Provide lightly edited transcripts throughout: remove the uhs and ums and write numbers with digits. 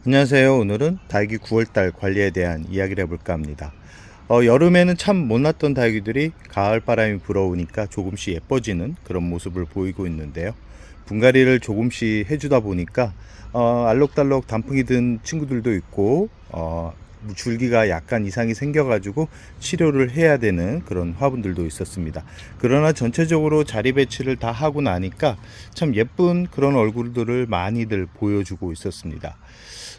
안녕하세요. 오늘은 다육이 9월달 관리에 대한 이야기를 해볼까 합니다. 여름에는 참 못났던 다육이들이 가을 바람이 불어오니까 조금씩 예뻐지는 그런 모습을 보이고 있는데요. 분갈이를 조금씩 해주다 보니까 알록달록 단풍이 든 친구들도 있고 줄기가 약간 이상이 생겨가지고 치료를 해야 되는 그런 화분들도 있었습니다. 그러나 전체적으로 자리 배치를 다 하고 나니까 참 예쁜 그런 얼굴들을 많이들 보여주고 있었습니다.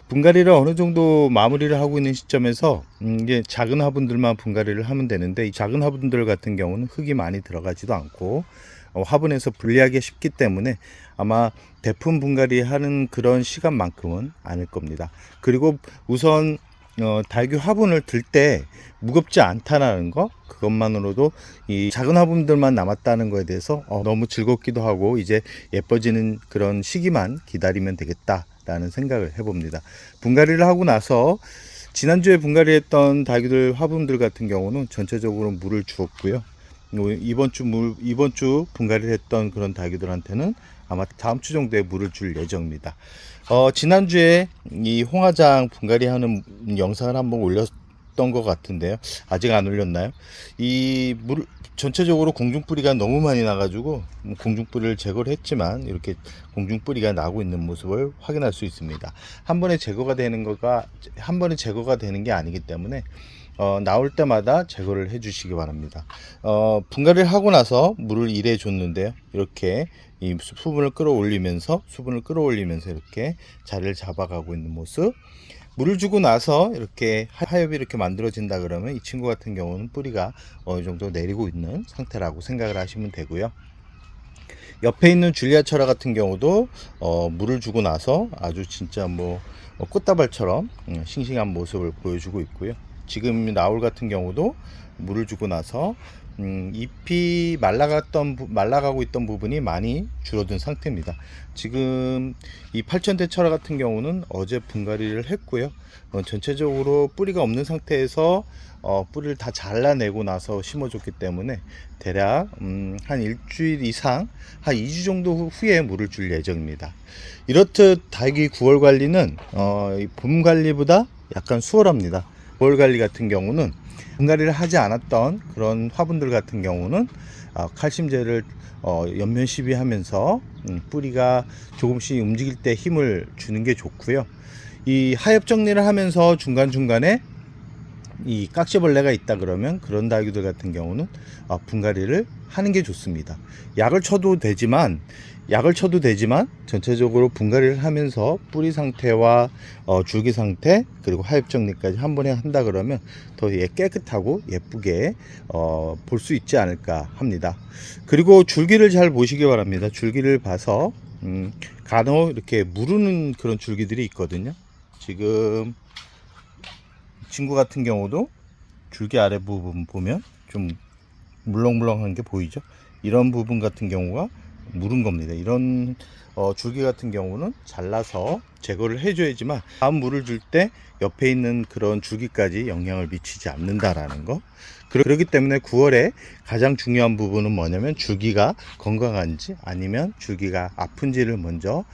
분갈이를 어느 정도 마무리를 하고 있는 시점에서 이제 작은 화분들만 분갈이를 하면 되는데, 이 작은 화분들 같은 경우는 흙이 많이 들어가지도 않고 화분에서 분리하기 쉽기 때문에 아마 대품 분갈이 하는 그런 시간만큼은 아닐 겁니다. 그리고 우선 다육이 화분을 들 때 무겁지 않다는 거, 그것만으로도 이 작은 화분들만 남았다는 거에 대해서 너무 즐겁기도 하고, 이제 예뻐지는 그런 시기만 기다리면 되겠다라는 생각을 해봅니다. 분갈이를 하고 나서 지난주에 분갈이했던 다육이들 화분들 같은 경우는 전체적으로 물을 주었고요. 이번 주 분갈이를 했던 그런 다육이들한테는 아마 다음 주 정도에 물을 줄 예정입니다. 지난주에 이 홍화장 분갈이 하는 영상을 한번 올렸던 것 같은데요. 아직 안 올렸나요? 전체적으로 공중뿌리가 너무 많이 나가지고 공중뿌리를 제거를 했지만 이렇게 공중뿌리가 나고 있는 모습을 확인할 수 있습니다. 한 번에 제거가 되는 게 아니기 때문에 나올 때마다 제거를 해 주시기 바랍니다. 분갈이를 하고 나서 물을 일해 줬는데요. 이렇게 이 수분을 끌어올리면서 이렇게 자리를 잡아가고 있는 모습. 물을 주고 나서 이렇게 하엽이 이렇게 만들어진다 그러면 이 친구 같은 경우는 뿌리가 어느 정도 내리고 있는 상태라고 생각을 하시면 되고요. 옆에 있는 줄리아철화 같은 경우도 물을 주고 나서 아주 진짜 꽃다발처럼 싱싱한 모습을 보여주고 있고요. 지금 나올 같은 경우도 물을 주고 나서 잎이 말라가고 있던 부분이 많이 줄어든 상태입니다. 지금 이 8000대 철화 같은 경우는 어제 분갈이를 했고요. 전체적으로 뿌리가 없는 상태에서 뿌리를 다 잘라내고 나서 심어줬기 때문에 대략 한 일주일 이상, 한 2주 정도 후에 물을 줄 예정입니다. 이렇듯 다육이 9월 관리는 봄 관리보다 약간 수월합니다. 9월 관리 같은 경우는 분갈이를 하지 않았던 그런 화분들 같은 경우는 칼슘제를 연면 시비하면서 뿌리가 조금씩 움직일 때 힘을 주는 게 좋고요. 이 하엽 정리를 하면서 중간중간에 이 깍지벌레가 있다 그러면 그런 다육이들 같은 경우는 분갈이를 하는 게 좋습니다. 약을 쳐도 되지만 전체적으로 분갈이를 하면서 뿌리 상태와 줄기 상태 그리고 하엽 정리까지 한 번에 한다 그러면 더 깨끗하고 예쁘게 볼 수 있지 않을까 합니다. 그리고 줄기를 잘 보시기 바랍니다. 줄기를 봐서 간혹 이렇게 무르는 그런 줄기들이 있거든요. 지금 친구 같은 경우도 줄기 아래 부분 보면 좀 물렁물렁한 게 보이죠. 이런 부분 같은 경우가 무른 겁니다. 이런 줄기 같은 경우는 잘라서 제거를 해줘야지만 다음 물을 줄 때 옆에 있는 그런 줄기까지 영향을 미치지 않는다라는 거. 그렇기 때문에 9월에 가장 중요한 부분은 뭐냐면 줄기가 건강한지 아니면 줄기가 아픈지를 먼저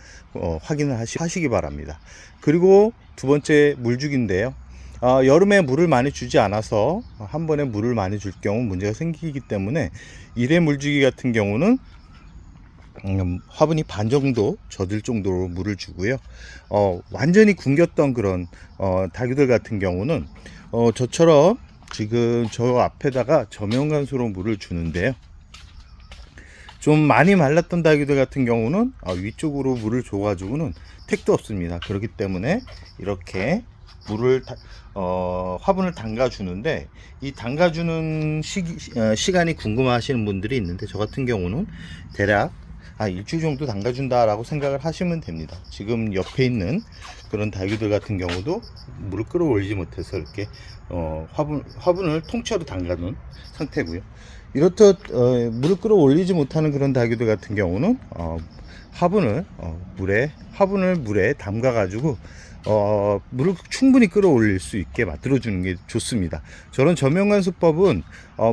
확인을 하시기 바랍니다. 그리고 두 번째 물주기인데요. 여름에 물을 많이 주지 않아서 한 번에 물을 많이 줄 경우 문제가 생기기 때문에 1회 물주기 같은 경우는 화분이 반 정도 젖을 정도로 물을 주고요. 완전히 굶겼던 그런 다육이들 같은 경우는 저처럼 지금 저 앞에다가 저명간수로 물을 주는데요. 좀 많이 말랐던 다육이들 같은 경우는 위쪽으로 물을 줘가지고는 택도 없습니다. 그렇기 때문에 이렇게 화분을 담가주는데, 이 담가주는 시간이 궁금하시는 분들이 있는데, 저 같은 경우는 대략 일주일 정도 담가준다 라고 생각을 하시면 됩니다. 지금 옆에 있는 그런 다육이들 같은 경우도 물을 끌어올리지 못해서 이렇게 화분을 통째로 담가놓은 상태고요. 이렇듯 물을 끌어올리지 못하는 그런 다육이들 같은 경우는 화분을 물에 담가 가지고 물을 충분히 끌어올릴 수 있게 만들어 주는 게 좋습니다. 저런 저명관 수법은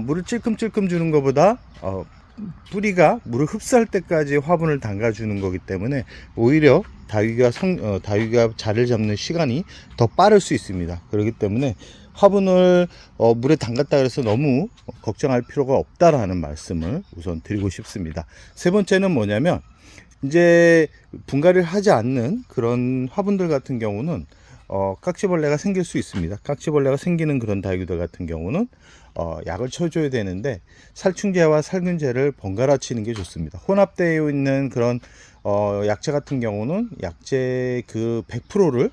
물을 찔끔찔끔 주는 것보다 뿌리가 물을 흡수할 때까지 화분을 담가주는 거기 때문에 오히려 다육이가 자리를 잡는 시간이 더 빠를 수 있습니다. 그렇기 때문에 화분을 물에 담갔다 그래서 너무 걱정할 필요가 없다라는 말씀을 우선 드리고 싶습니다. 세 번째는 뭐냐면, 이제 분갈이를 하지 않는 그런 화분들 같은 경우는 깍지벌레가 생길 수 있습니다. 깍지벌레가 생기는 그런 다육이들 같은 경우는 약을 쳐줘야 되는데, 살충제와 살균제를 번갈아 치는 게 좋습니다. 혼합되어 있는 그런 약재 같은 경우는 약재 그 100%를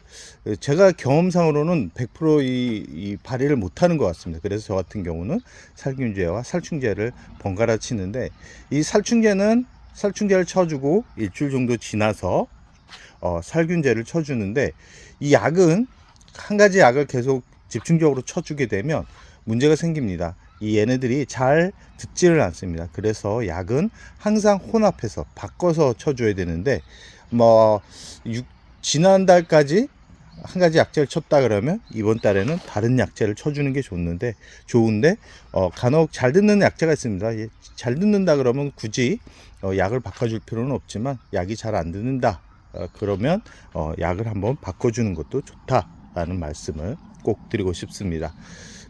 제가 경험상으로는 100% 이 발휘를 못하는 것 같습니다. 그래서 저 같은 경우는 살균제와 살충제를 번갈아 치는데, 이 살충제를 쳐주고 일주일 정도 지나서 살균제를 쳐주는데, 이 약은 한 가지 약을 계속 집중적으로 쳐주게 되면 문제가 생깁니다. 이 얘네들이 잘 듣지를 않습니다. 그래서 약은 항상 혼합해서 바꿔서 쳐줘야 되는데, 지난달까지 한 가지 약재를 쳤다 그러면 이번 달에는 다른 약재를 쳐주는 게 좋은데 간혹 잘 듣는 약재가 있습니다. 잘 듣는다 그러면 굳이 약을 바꿔줄 필요는 없지만, 약이 잘 안 듣는다 그러면 약을 한번 바꿔주는 것도 좋다라는 말씀을 꼭 드리고 싶습니다.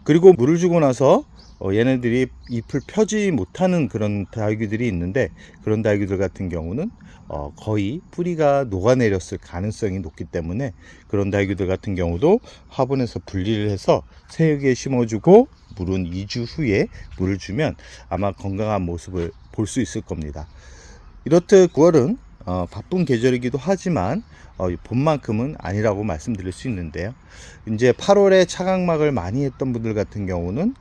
그리고 물을 주고 나서 얘네들이 잎을 펴지 못하는 그런 다육이들이 있는데, 그런 다육이들 같은 경우는 거의 뿌리가 녹아내렸을 가능성이 높기 때문에, 그런 다육이들 같은 경우도 화분에서 분리를 해서 새우기에 심어주고 물은 2주 후에 물을 주면 아마 건강한 모습을 볼 수 있을 겁니다. 이렇듯 9월은 바쁜 계절이기도 하지만 봄만큼은 아니라고 말씀드릴 수 있는데요. 이제 8월에 차각막을 많이 했던 분들 같은 경우는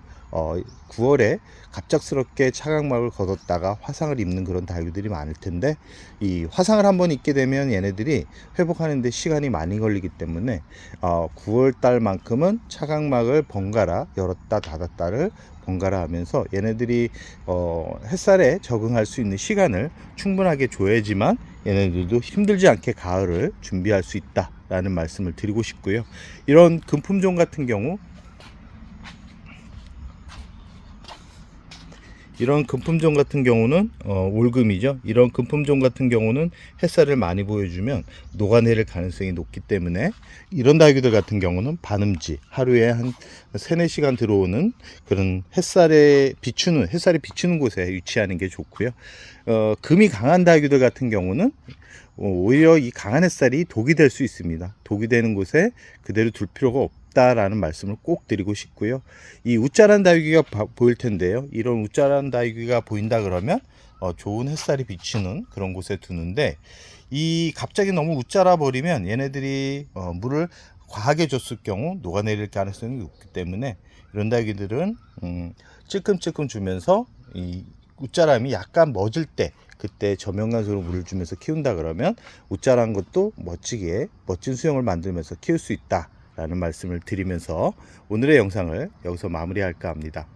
9월에 갑작스럽게 차각막을 걷었다가 화상을 입는 그런 다육이들이 많을 텐데, 이 화상을 한번 입게 되면 얘네들이 회복하는데 시간이 많이 걸리기 때문에 9월 달만큼은 차각막을 번갈아 열었다 닫았다를 번갈아 하면서 얘네들이 햇살에 적응할 수 있는 시간을 충분하게 줘야지만 얘네들도 힘들지 않게 가을을 준비할 수 있다 라는 말씀을 드리고 싶고요. 이런 금품종 같은 경우, 이런 금품종 같은 경우는 올금이죠. 이런 금품종 같은 경우는 햇살을 많이 보여주면 녹아내릴 가능성이 높기 때문에, 이런 다육이들 같은 경우는 반음지, 하루에 한 3-4시간 들어오는 그런 햇살이 비추는 곳에 위치하는 게 좋고요. 금이 강한 다육이들 같은 경우는 오히려 이 강한 햇살이 독이 될 수 있습니다. 독이 되는 곳에 그대로 둘 필요가 없다라는 말씀을 꼭 드리고 싶고요. 이 웃자란 다육이가 보일 텐데요. 이런 웃자란 다육이가 보인다 그러면 좋은 햇살이 비치는 그런 곳에 두는데, 이 갑자기 너무 웃자라 버리면 얘네들이 물을 과하게 줬을 경우 녹아내릴 가능성이 높기 때문에, 이런 다육이들은 찔끔찔끔 주면서 이 웃자람이 약간 멎을 때, 그때 저명간소로 물을 주면서 키운다 그러면 웃자란 것도 멋진 수영을 만들면서 키울 수 있다 라는 말씀을 드리면서 오늘의 영상을 여기서 마무리할까 합니다.